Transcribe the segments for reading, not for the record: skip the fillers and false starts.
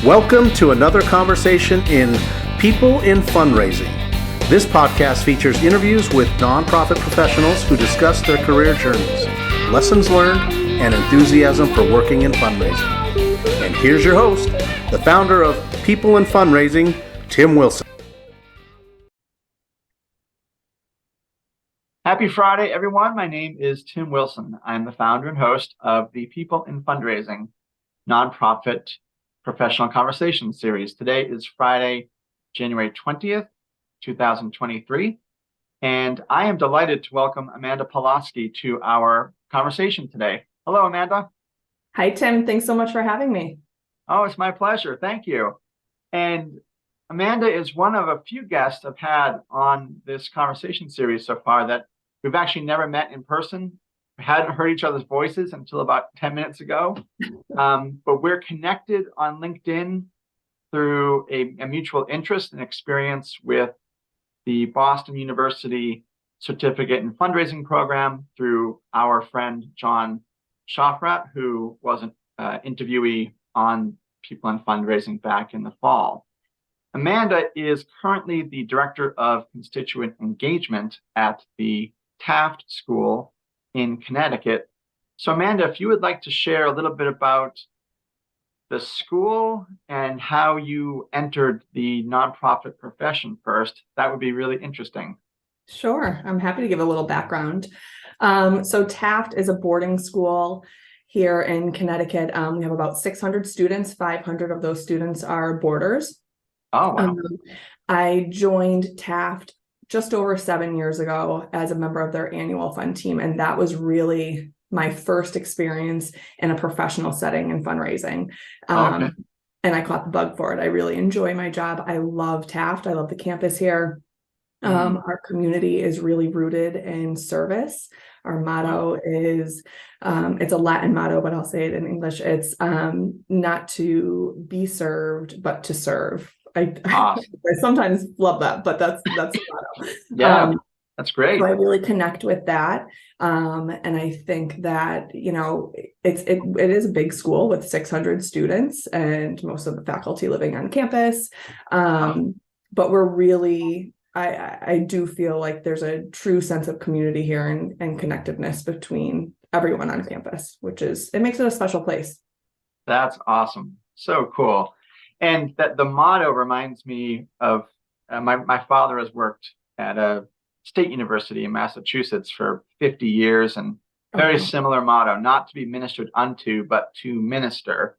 Welcome to another conversation in People in Fundraising. This podcast features interviews with nonprofit professionals who discuss their career journeys, lessons learned, and enthusiasm for working in fundraising. And here's your host, the founder of People in Fundraising, Tim Wilson. Happy Friday, everyone. My name is Tim Wilson. I'm the founder and host of the People in Fundraising nonprofit professional conversation series. Today is Friday, January 20th, 2023. And I am delighted to welcome Amanda Pulawski to our conversation today. Hello, Amanda. Hi, Tim. Thanks so much for having me. Oh, it's my pleasure. Thank you. And Amanda is one of a few guests I've had on this conversation series so far that we've actually never met in person. We hadn't heard each other's voices until about 10 minutes ago. But we're connected on LinkedIn through a mutual interest and experience with the Boston University Certificate in Fundraising program through our friend, John Shofrat, who was an interviewee on People in Fundraising back in the fall. Amanda is currently the Director of Constituent Engagement at the Taft School in Connecticut. So Amanda, if you would like to share a little bit about the school and how you entered the nonprofit profession first, that would be really interesting. Sure. I'm happy to give a little background. So Taft is a boarding school here in Connecticut. We have about 600 students. 500 of those students are boarders. Oh, wow. I joined Taft just over 7 years ago as a member of their annual fund team. And that was really my first experience in a professional setting in fundraising. Okay. And I caught the bug for it. I really enjoy my job. I love Taft. I love the campus here. Our community is really rooted in service. Our motto is, it's a Latin motto, but I'll say it in English. It's not to be served, but to serve. I sometimes love that, but that's the motto. Yeah, that's great. So I really connect with that. And I think that, it is a big school with 600 students and most of the faculty living on campus. But we're really, I do feel like there's a true sense of community here and connectiveness between everyone on campus, it makes it a special place. That's awesome. So cool. And that the motto reminds me of my father has worked at a state university in Massachusetts for 50 years, and very similar motto, not to be ministered unto, but to minister,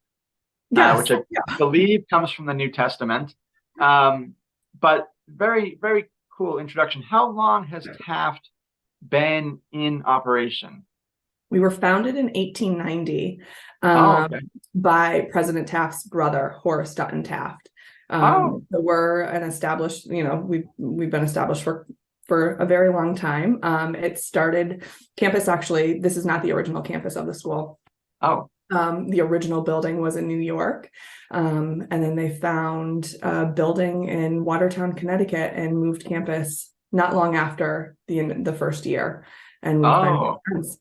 which I believe comes from the New Testament. But very, very cool introduction. How long has Taft been in operation? We were founded in 1890 by President Taft's brother, Horace Dutton Taft. So we're an established, we've been established for a very long time. It started campus, actually, this is not the original campus of the school. The original building was in New York. And then they found a building in Watertown, Connecticut, and moved campus not long after the first year. And we've been friends.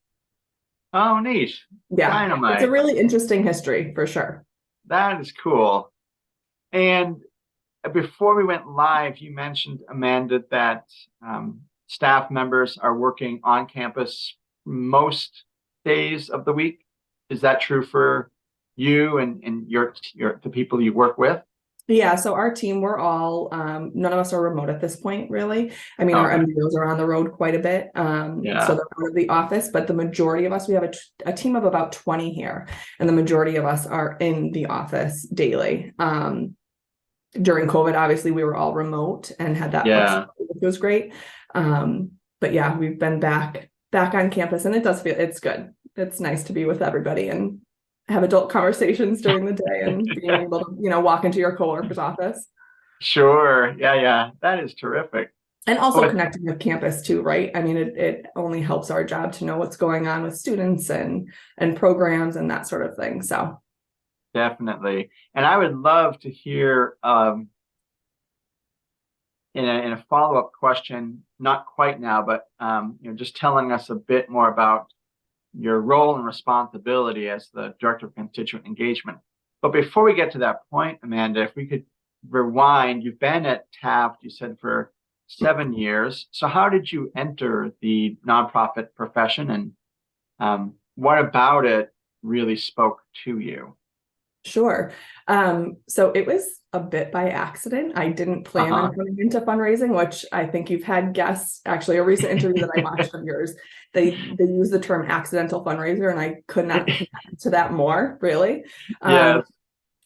Oh, neat. Yeah. Dynamite. It's a really interesting history for sure. That is cool. And before we went live, you mentioned, Amanda, that staff members are working on campus most days of the week. Is that true for you and the people you work with? Yeah, so our team, we're all, none of us are remote at this point, really. I mean, our MBOs are on the road quite a bit. So they're out of the office, but the majority of us, we have a team of about 20 here, and the majority of us are in the office daily. During COVID, obviously, we were all remote and had that flexibility, which was great. But yeah, we've been back on campus, and it's good. It's nice to be with everybody and have adult conversations during the day and being able to, walk into your coworker's office. Sure. Yeah. That is terrific. And also connecting with campus too, right? I mean, it only helps our job to know what's going on with students and programs and that sort of thing. So definitely. And I would love to hear in a follow-up question, not quite now, but just telling us a bit more about your role and responsibility as the Director of Constituent Engagement. But before we get to that point, Amanda, if we could rewind, you've been at Taft, you said, for 7 years. So how did you enter the nonprofit profession, and what about it really spoke to you? Sure. So it was a bit by accident. I didn't plan on coming into fundraising, which I think you've had guests, actually a recent interview that I watched of yours, they use the term accidental fundraiser, and I could not connect to that more, really. Yes.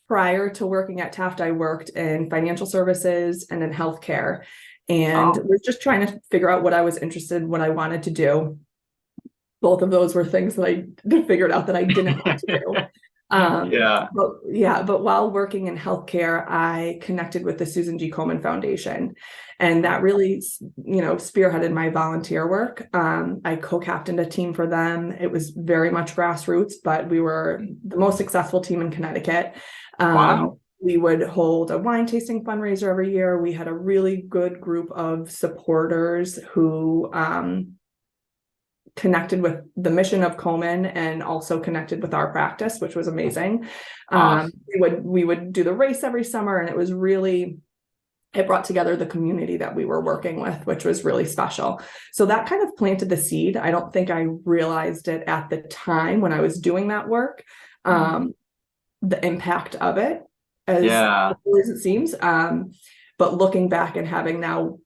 Prior to working at Taft, I worked in financial services and in healthcare, and was just trying to figure out what I was interested in, what I wanted to do. Both of those were things that I figured out that I didn't want to do. But while working in healthcare, I connected with the Susan G. Komen Foundation, and that really, spearheaded my volunteer work. I co-captained a team for them. It was very much grassroots, but we were the most successful team in Connecticut. Wow. We would hold a wine tasting fundraiser every year. We had a really good group of supporters who connected with the mission of Komen and also connected with our practice, which was amazing. Awesome. We would do the race every summer, and it brought together the community that we were working with, which was really special. So that kind of planted the seed. I don't think I realized it at the time when I was doing that work, the impact of it, as it seems. But looking back and having the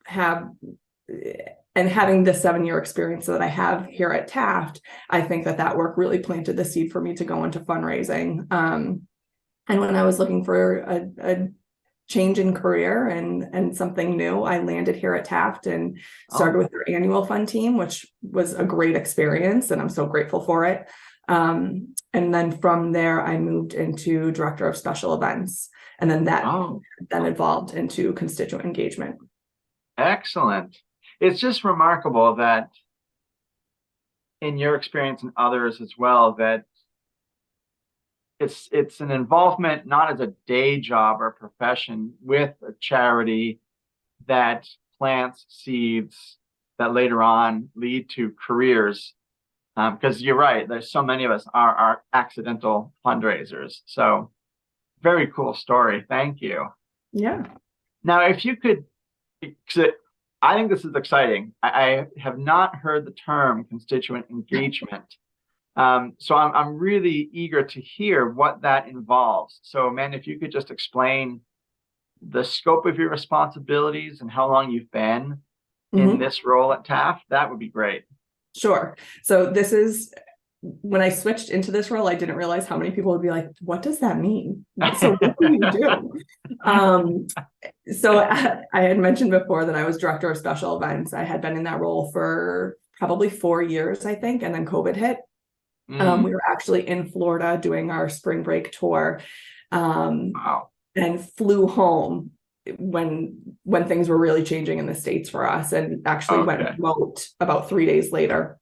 7-year experience that I have here at Taft, I think that work really planted the seed for me to go into fundraising. And when I was looking for a change in career and something new, I landed here at Taft and started with their annual fund team, which was a great experience, and I'm so grateful for it. And then from there, I moved into Director of Special Events, and then that then evolved into Constituent Engagement. Excellent. It's just remarkable that in your experience and others as well, that it's an involvement, not as a day job or profession, with a charity that plants seeds that later on lead to careers. Because you're right, there's so many of us are accidental fundraisers. So very cool story. Thank you. Yeah. Now, if you could, I think this is exciting. I have not heard the term constituent engagement. So I'm really eager to hear what that involves. So, Amanda, if you could just explain the scope of your responsibilities and how long you've been in this role at Taft, that would be great. Sure. So when I switched into this role, I didn't realize how many people would be like, what does that mean? So what do you do? So I had mentioned before that I was Director of Special Events. I had been in that role for probably 4 years, I think, and then COVID hit. We were actually in Florida doing our spring break tour, and flew home when things were really changing in the States for us, and actually went remote about 3 days later.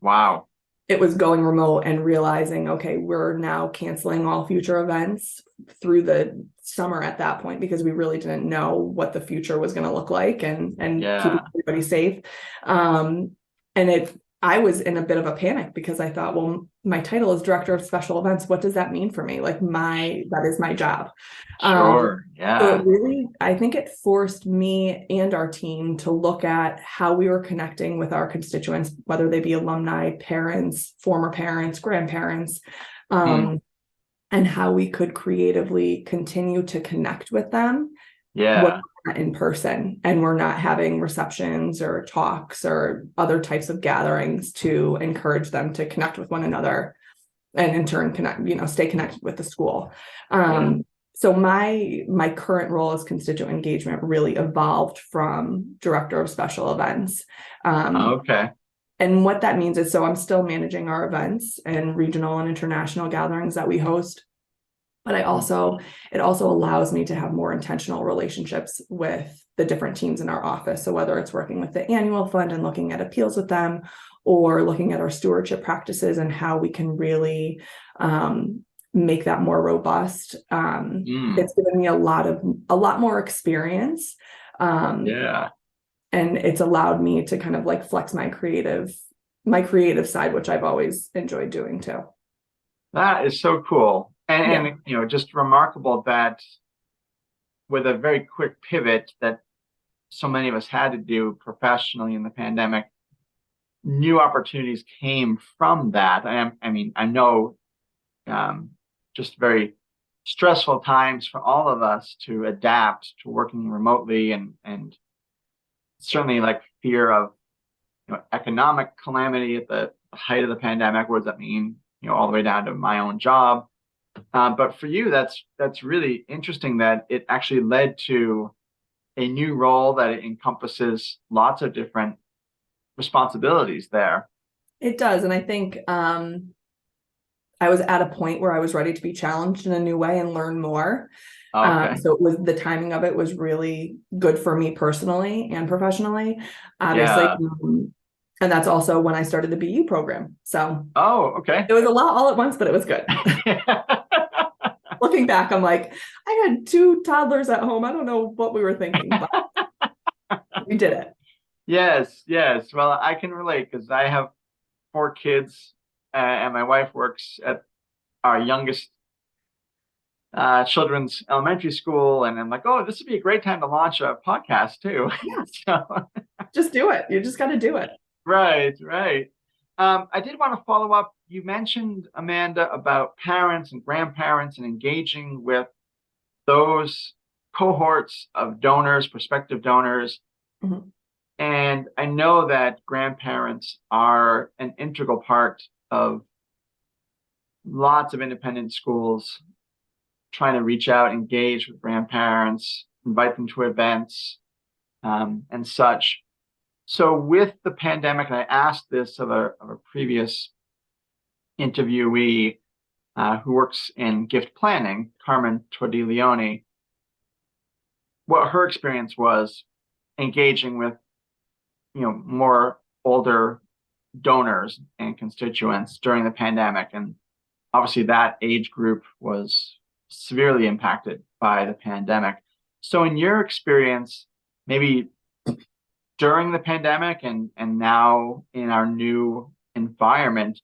Wow. It was going remote and realizing, okay, we're now canceling all future events through the summer at that point, because we really didn't know what the future was going to look like, and keeping everybody safe. I was in a bit of a panic, because I thought, well, my title is Director of Special Events. What does that mean for me? Like that is my job. Sure. Yeah. So it really, I think it forced me and our team to look at how we were connecting with our constituents, whether they be alumni, parents, former parents, grandparents, and how we could creatively continue to connect with them. Yeah. When we're not in person and we're not having receptions or talks or other types of gatherings to encourage them to connect with one another, and in turn stay connected with the school. So my current role as constituent engagement really evolved from Director of Special Events. And what that means is, so I'm still managing our events and regional and international gatherings that we host. But it also allows me to have more intentional relationships with the different teams in our office. So whether it's working with the annual fund and looking at appeals with them, or looking at our stewardship practices and how we can really make that more robust. It's given me a lot more experience. And it's allowed me to kind of like flex my creative side, which I've always enjoyed doing too. That is so cool. And just remarkable that with a very quick pivot that so many of us had to do professionally in the pandemic, new opportunities came from that. I know just very stressful times for all of us to adapt to working remotely, and certainly like fear of economic calamity at the height of the pandemic. What does that mean? All the way down to my own job. But for you, that's really interesting that it actually led to a new role that encompasses lots of different responsibilities there. It does. And I think I was at a point where I was ready to be challenged in a new way and learn more. Okay. So the timing of it was really good for me personally and professionally, obviously. Yeah. And that's also when I started the BU program. So okay. It was a lot all at once, but it was good. Looking back, I'm like, I had 2 toddlers at home. I don't know what we were thinking, but we did it. Yes. Well, I can relate because I have 4 kids, and my wife works at our youngest children's elementary school, and I'm like, oh, this would be a great time to launch a podcast too. Yeah. So just do it. You just got to do it. Right. I did want to follow up. You mentioned, Amanda, about parents and grandparents and engaging with those cohorts of donors, prospective donors. Mm-hmm. And I know that grandparents are an integral part of lots of independent schools trying to reach out, engage with grandparents, invite them to events, and such. So with the pandemic, and I asked this of a previous interviewee who works in gift planning, Carmen Tordiglione, what her experience was engaging with more older donors and constituents during the pandemic. And obviously that age group was severely impacted by the pandemic. So in your experience, maybe during the pandemic and now in our new environment,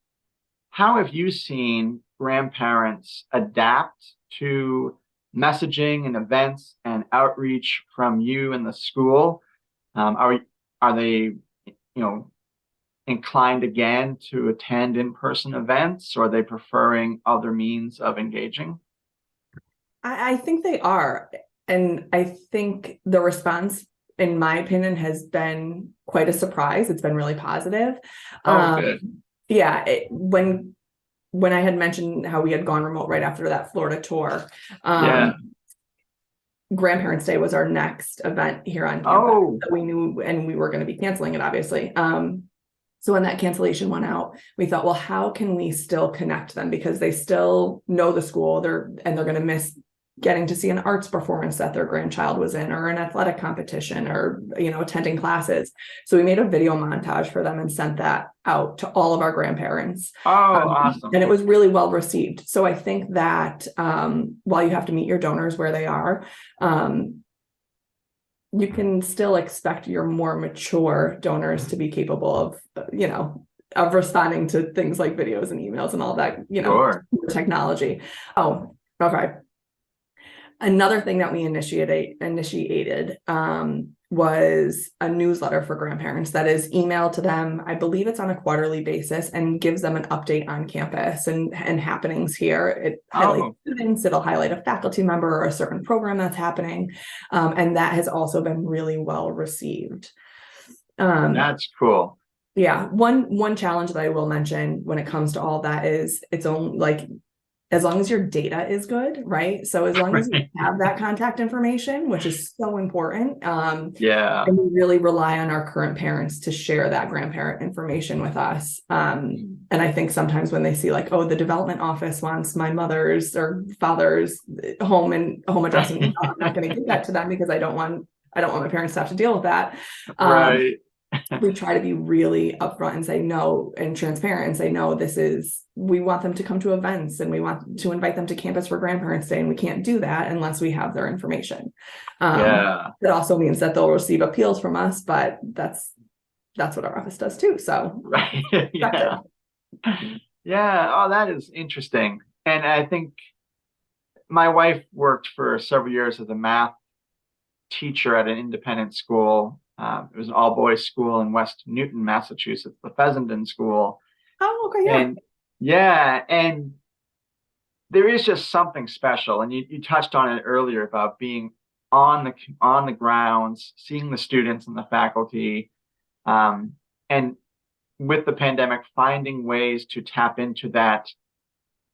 how have you seen grandparents adapt to messaging and events and outreach from you and the school? Are they, inclined again to attend in-person events, or are they preferring other means of engaging? I think they are. And I think the response, in my opinion, has been quite a surprise. It's been really positive. Good. Yeah. When I had mentioned how we had gone remote right after that Florida tour, Grandparents' Day was our next event here on campus that we knew, and we were going to be canceling it, obviously. So when that cancellation went out, we thought, well, how can we still connect them? Because they still know the school, they're going to miss getting to see an arts performance that their grandchild was in, or an athletic competition, or attending classes. So we made a video montage for them and sent that out to all of our grandparents. Awesome. And it was really well received. So I think that while you have to meet your donors where they are, you can still expect your more mature donors to be capable of responding to things like videos and emails and all that, Sure. technology. Oh, okay. Another thing that we initiated was a newsletter for grandparents that is emailed to them. I believe it's on a quarterly basis and gives them an update on campus and happenings here. It highlights students, it'll highlight a faculty member or a certain program that's happening. And that has also been really well received. That's cool. Yeah. One challenge that I will mention when it comes to all that is its own, as long as your data is good, right? So as long as you have that contact information, which is so important. And we really rely on our current parents to share that grandparent information with us. And I think sometimes when they see the development office wants my mother's or father's home address, I'm not going to give that to them because I don't want my parents to have to deal with that. Right. We try to be really upfront and say no, and transparent and say no, we want them to come to events and we want to invite them to campus for Grandparents' Day, and we can't do that unless we have their information. It also means that they'll receive appeals from us, but that's what our office does too. So right. Yeah. Oh, that is interesting. And I think my wife worked for several years as a math teacher at an independent school. It was an all-boys school in West Newton, Massachusetts, the Fessenden School. Oh, okay, yeah. And yeah, and there is just something special. And you touched on it earlier about being on the grounds, seeing the students and the faculty, and with the pandemic, finding ways to tap into that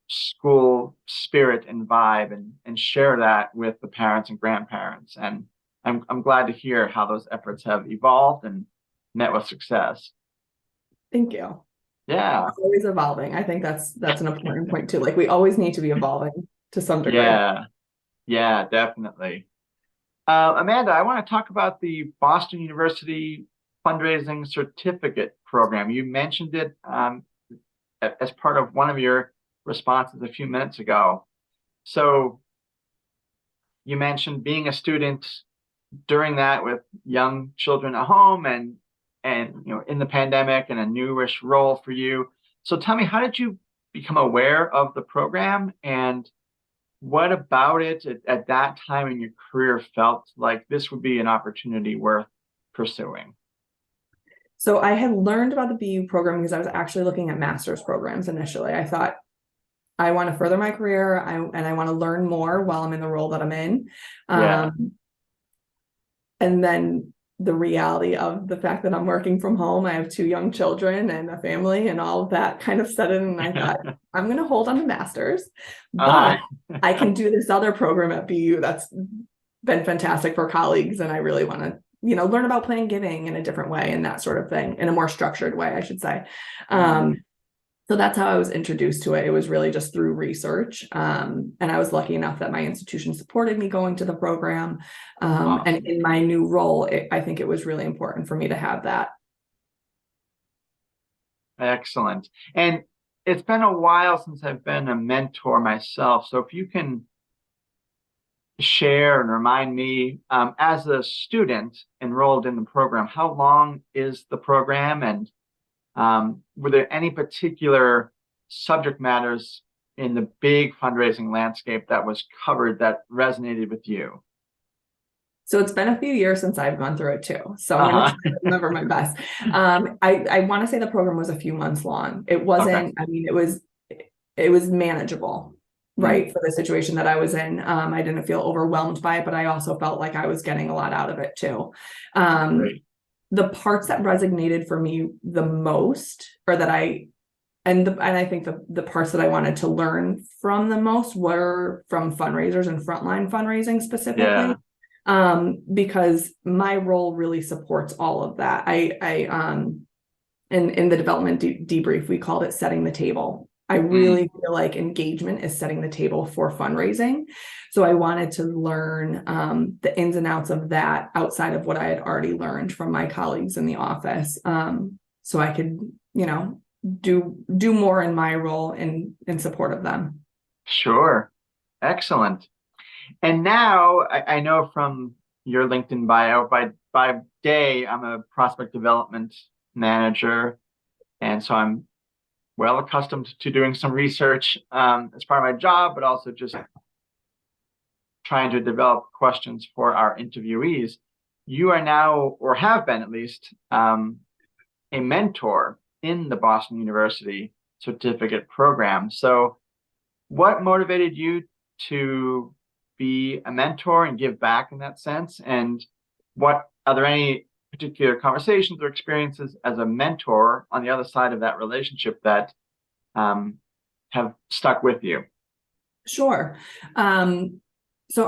school spirit and vibe and share that with the parents and grandparents. And I'm glad to hear how those efforts have evolved and met with success. Thank you. Yeah. It's always evolving. I think that's an important point too. Like we always need to be evolving to some degree. Yeah, definitely. Amanda, I want to talk about the Boston University Fundraising Certificate Program. You mentioned it as part of one of your responses a few minutes ago. So you mentioned being a student during that with young children at home and in the pandemic and a newish role for you. So tell me, how did you become aware of the program, and what about it at that time in your career felt like this would be an opportunity worth pursuing? So I had learned about the BU program because I was actually looking at master's programs initially. I thought, I want to further my career, and I want to learn more while I'm in the role that I'm in. And then the reality of the fact that I'm working from home, I have 2 young children and a family and all of that kind of set in. And I thought, I'm going to hold on to master's, but I can do this other program at BU that's been fantastic for colleagues. And I really want to, learn about plan giving in a different way and that sort of thing, in a more structured way, I should say. So that's how I was introduced to it. It was really just through research. And I was lucky enough that my institution supported me going to the program. And in my new role, I think it was really important for me to have that. Excellent. And it's been a while since I've been a mentor myself. So if you can share and remind me, as a student enrolled in the program, how long is the program, and were there any particular subject matters in the big fundraising landscape that was covered that resonated with you? So it's been a few years since I've gone through it too. So I'm going to remember my best. I want to say the program was a few months long. It wasn't, it was manageable, right? For the situation that I was in. I didn't feel overwhelmed by it, but I also felt like I was getting a lot out of it too. The parts that resonated for me the most, or that I think the parts that I wanted to learn from the most were from fundraisers and frontline fundraising specifically. Because my role really supports all of that. In the development debrief, we called it setting the table. I really feel like engagement is setting the table for fundraising. So I wanted to learn the ins and outs of that outside of what I had already learned from my colleagues in the office. So I could, do more in my role in support of them. Sure. Excellent. And now I know from your LinkedIn bio, by day, I'm a prospect development manager. And so I'm well accustomed to doing some research as part of my job, but also just trying to develop questions for our interviewees. You are now, or have been at least, a mentor in the Boston University certificate program. So what motivated you to be a mentor and give back in that sense? And are there any particular conversations or experiences as a mentor on the other side of that relationship that have stuck with you? Sure. So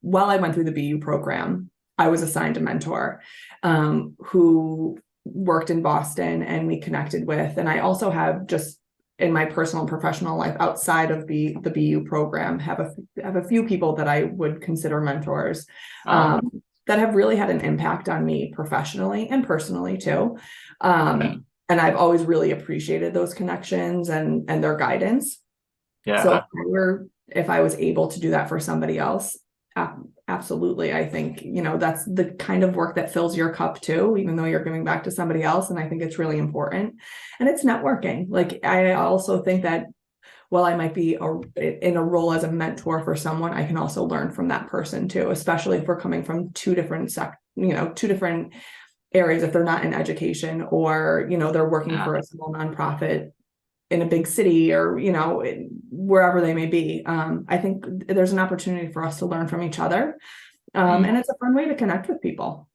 while I went through the BU program, I was assigned a mentor who worked in Boston, and we connected with, and I also have, just in my personal and professional life outside of the BU program, have a few people that I would consider mentors that have really had an impact on me professionally and personally too. And I've always really appreciated those connections and their guidance. Yeah. So if I was able to do that for somebody else, absolutely. I think, that's the kind of work that fills your cup too, even though you're giving back to somebody else. And I think it's really important. And it's networking. Like, I also think that while I might be in a role as a mentor for someone, I can also learn from that person too, especially if we're coming from two different areas. If they're not in education, or they're working for a small nonprofit in a big city, or wherever they may be. I think there's an opportunity for us to learn from each other, and it's a fun way to connect with people.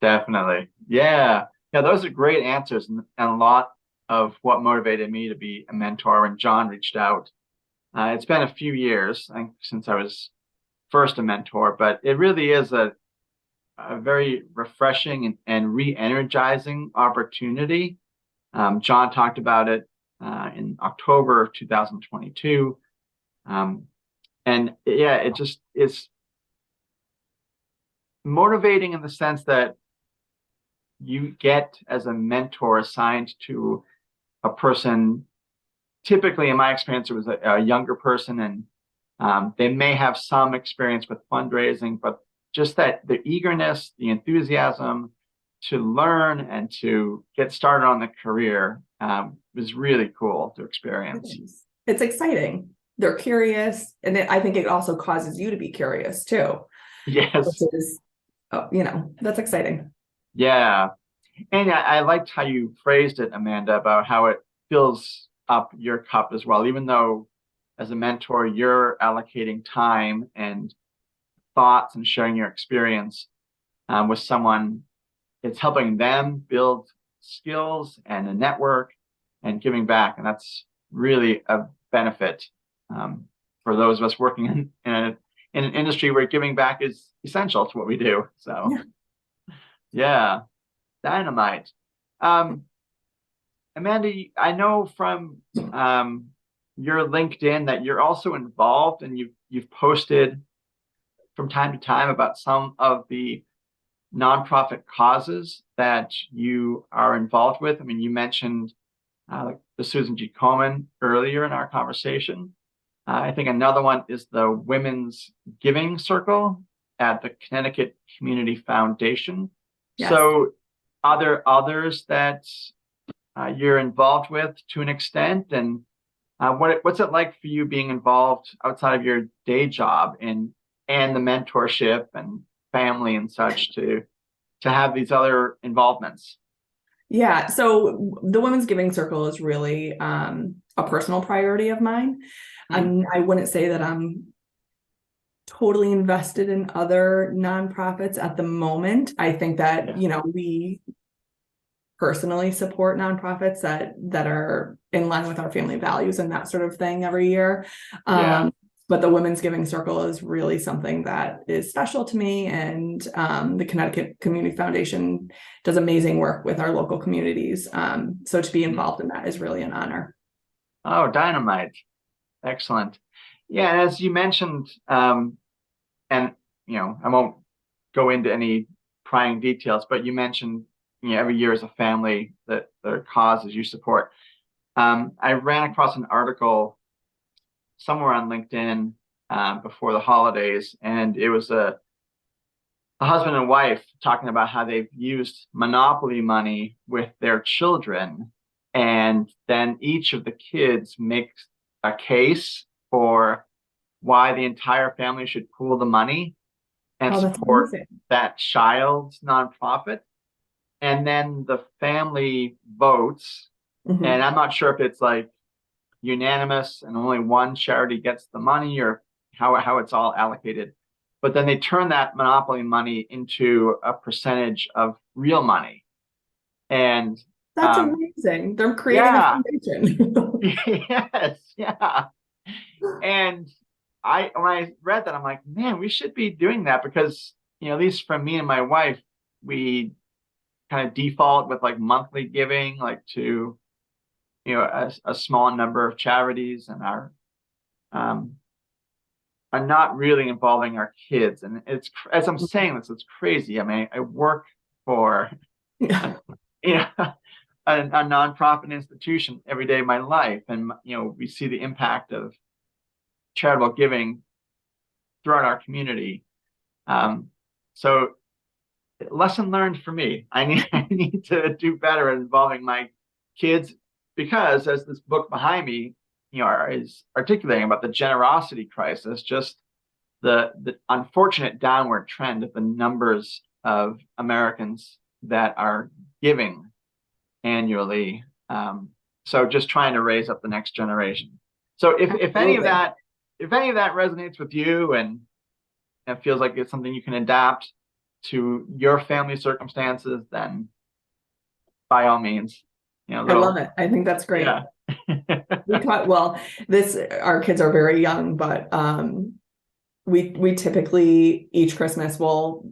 Definitely. Yeah, those are great answers, and a lot of what motivated me to be a mentor when John reached out. It's been a few years, I think, since I was first a mentor, but it really is a very refreshing and re-energizing opportunity. John talked about it in October of 2022. And yeah, it just is motivating in the sense that you get, as a mentor, assigned to a person. Typically, in my experience, it was a younger person, and they may have some experience with fundraising, but just that the eagerness, the enthusiasm to learn and to get started on the career was really cool to experience. It's exciting. They're curious, and I think it also causes you to be curious too. Yes. Which is, that's exciting. Yeah. And I liked how you phrased it, Amanda, about how it fills up your cup as well. Even though as a mentor, you're allocating time and thoughts and sharing your experience with someone, it's helping them build skills and a network and giving back. And that's really a benefit for those of us working in an industry where giving back is essential to what we do. So yeah, dynamite. Amanda, I know from your LinkedIn that you're also involved, and you've posted from time to time about some of the nonprofit causes that you are involved with. I mean, you mentioned the Susan G. Komen earlier in our conversation. I think another one is the Women's Giving Circle at the Connecticut Community Foundation. Yes. So are there others that you're involved with to an extent? And what's it like for you being involved outside of your day job and the mentorship and family and such to have these other involvements? Yeah, so the Women's Giving Circle is really a personal priority of mine. I wouldn't say that I'm totally invested in other nonprofits at the moment. I think that, we personally support nonprofits that are in line with our family values and that sort of thing every year. But the Women's Giving Circle is really something that is special to me. And the Connecticut Community Foundation does amazing work with our local communities. So to be involved in that is really an honor. Oh, dynamite. Excellent. Yeah, as you mentioned, and I won't go into any prying details, but you mentioned every year as a family that the causes you support. I ran across an article somewhere on LinkedIn before the holidays, and it was a husband and wife talking about how they've used monopoly money with their children, and then each of the kids makes a case for why the entire family should pool the money and support that child's nonprofit. And then the family votes, and I'm not sure if it's like unanimous and only one charity gets the money, or how it's all allocated, but then they turn that monopoly money into a percentage of real money. And that's amazing. They're creating a foundation. Yes, yeah. And when I read that, I'm like, man, we should be doing that, because at least from me and my wife, we kind of default with like monthly giving, like to a small number of charities, and are not really involving our kids. And it's, as I'm saying this, it's crazy. I mean, I work for a nonprofit institution every day of my life, and we see the impact of charitable giving throughout our community. So lesson learned for me. I need to do better at involving my kids, because as this book behind me is articulating about the generosity crisis, just the unfortunate downward trend of the numbers of Americans that are giving annually. So just trying to raise up the next generation. So if any of that resonates with you and it feels like it's something you can adapt to your family circumstances, then by all means, I love it. I think that's great. Yeah. Our kids are very young, but we typically each Christmas will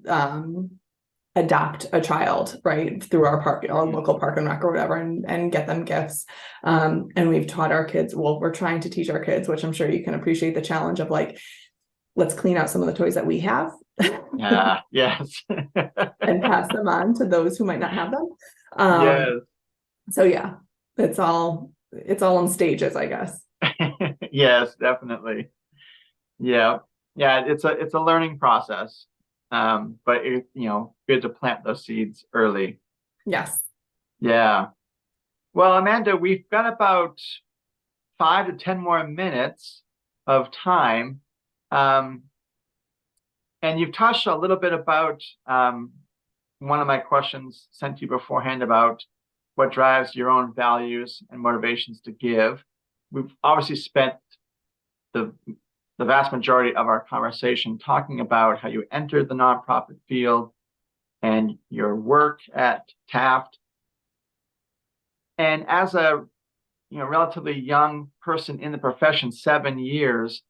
adopt a child, right, through our local park and rec or whatever, and get them gifts. And we've taught our kids, we're trying to teach our kids, which I'm sure you can appreciate the challenge of, like, let's clean out some of the toys that we have. Yes. And pass them on to those who might not have them. Yes. So yeah, it's all in stages, I guess. Yes, definitely. Yeah. It's a learning process. But good to plant those seeds early. Yes. Yeah. Well, Amanda, we've got about 5 to 10 more minutes of time. And you've touched a little bit about one of my questions sent to you beforehand about what drives your own values and motivations to give. We've obviously spent the vast majority of our conversation talking about how you entered the nonprofit field and your work at Taft. And as a relatively young person in the profession, 7 years,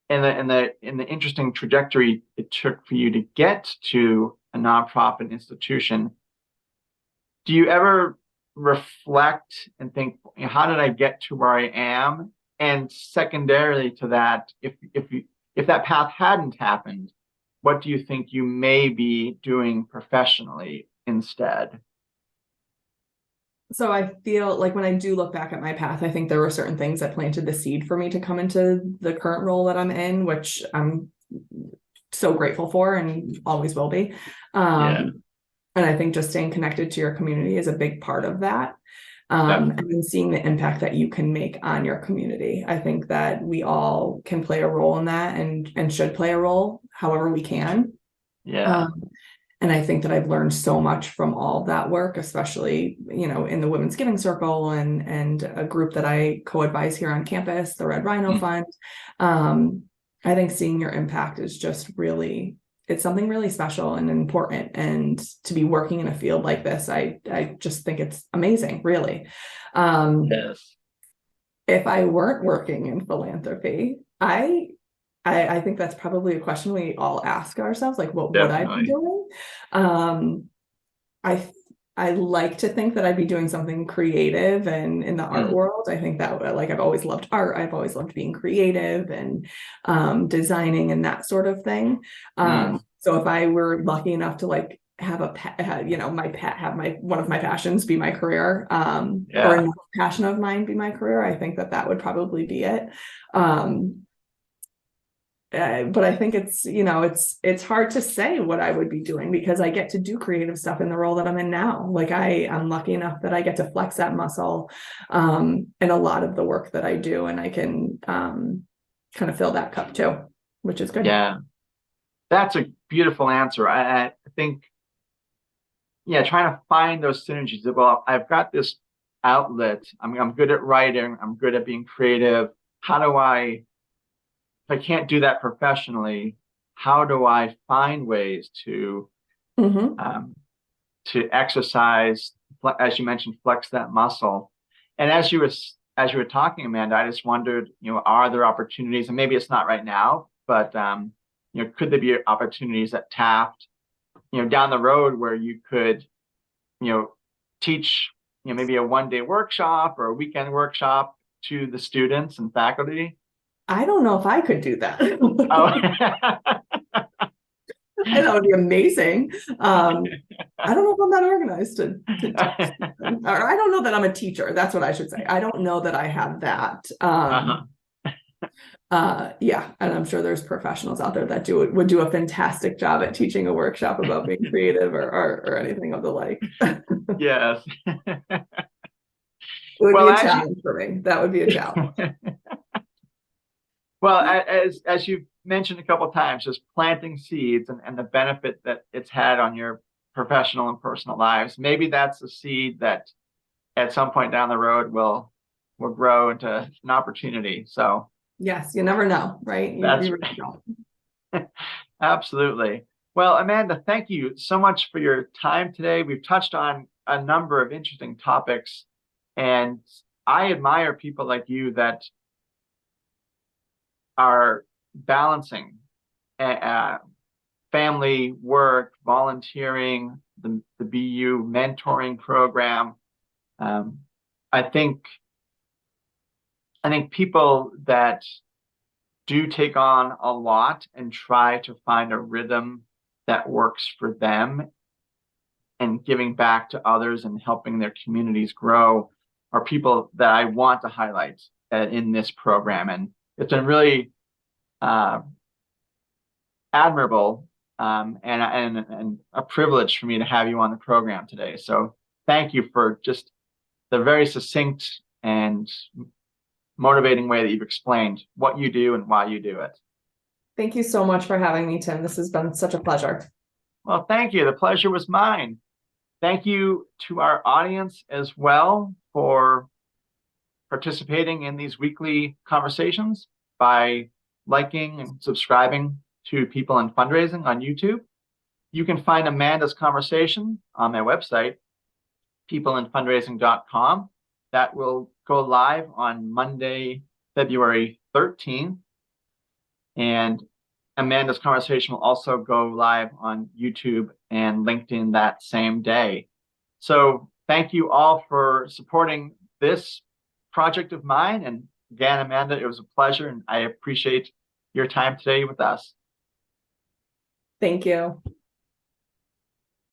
and the interesting trajectory it took for you to get to a nonprofit institution, do you ever reflect and think, how did I get to where I am? And secondarily to that, if that path hadn't happened, what do you think you may be doing professionally instead? So I feel like when I do look back at my path, I think there were certain things that planted the seed for me to come into the current role that I'm in, which I'm so grateful for and always will be. And I think just staying connected to your community is a big part of that. And then seeing the impact that you can make on your community. I think that we all can play a role in that and should play a role however we can. And I think that I've learned so much from all of that work, especially, in the Women's Giving Circle and a group that I co-advise here on campus, the Red Rhino Fund. I think seeing your impact is just really, it's something really special and important. And to be working in a field like this, I just think it's amazing, really. Yes. If I weren't working in philanthropy, I think that's probably a question we all ask ourselves, like, what would I be doing? I like to think that I'd be doing something creative and in the art world. I think that, like, I've always loved art. I've always loved being creative and designing and that sort of thing. So if I were lucky enough to, like, have a pet, one of my passions be my career, or another passion of mine be my career, I think that would probably be it. But I think it's hard to say what I would be doing because I get to do creative stuff in the role that I'm in now. Like, I'm lucky enough that I get to flex that muscle in a lot of the work that I do, and I can kind of fill that cup too, which is good. Yeah, that's a beautiful answer. I think, trying to find those synergies. Well, I've got this outlet. I'm good at writing. I'm good at being creative. How do I? If I can't do that professionally, how do I find ways to exercise, as you mentioned, flex that muscle? And as you were talking, Amanda, I just wondered, are there opportunities? And maybe it's not right now, but could there be opportunities at Taft, down the road where you could, teach, maybe a one-day workshop or a weekend workshop to the students and faculty? I don't know if I could do that. Oh. And that would be amazing. I don't know if I'm that organized to or I don't know that I'm a teacher. That's what I should say. I don't know that I have that. And I'm sure there's professionals out there that would do a fantastic job at teaching a workshop about being creative or anything of the like. Yes. It would Well, be a challenge for me. That would be a challenge. Well, as you've mentioned a couple of times, just planting seeds and the benefit that it's had on your professional and personal lives. Maybe that's a seed that at some point down the road will grow into an opportunity. So yes, you never know, right? That's you really don't. Absolutely. Well, Amanda, thank you so much for your time today. We've touched on a number of interesting topics, and I admire people like you that are balancing family, work, volunteering, the BU mentoring program. I think people that do take on a lot and try to find a rhythm that works for them and giving back to others and helping their communities grow are people that I want to highlight in this program. And it's been really admirable and a privilege for me to have you on the program today. So thank you for just the very succinct and motivating way that you've explained what you do and why you do it. Thank you so much for having me, Tim. This has been such a pleasure. Well, thank you. The pleasure was mine. Thank you to our audience as well for participating in these weekly conversations by liking and subscribing to People in Fundraising on YouTube. You can find Amanda's conversation on my website, peopleinfundraising.com. That will go live on Monday, February 13th. And Amanda's conversation will also go live on YouTube and LinkedIn that same day. So thank you all for supporting this project of mine. And again, Amanda, it was a pleasure, and I appreciate your time today with us. Thank you.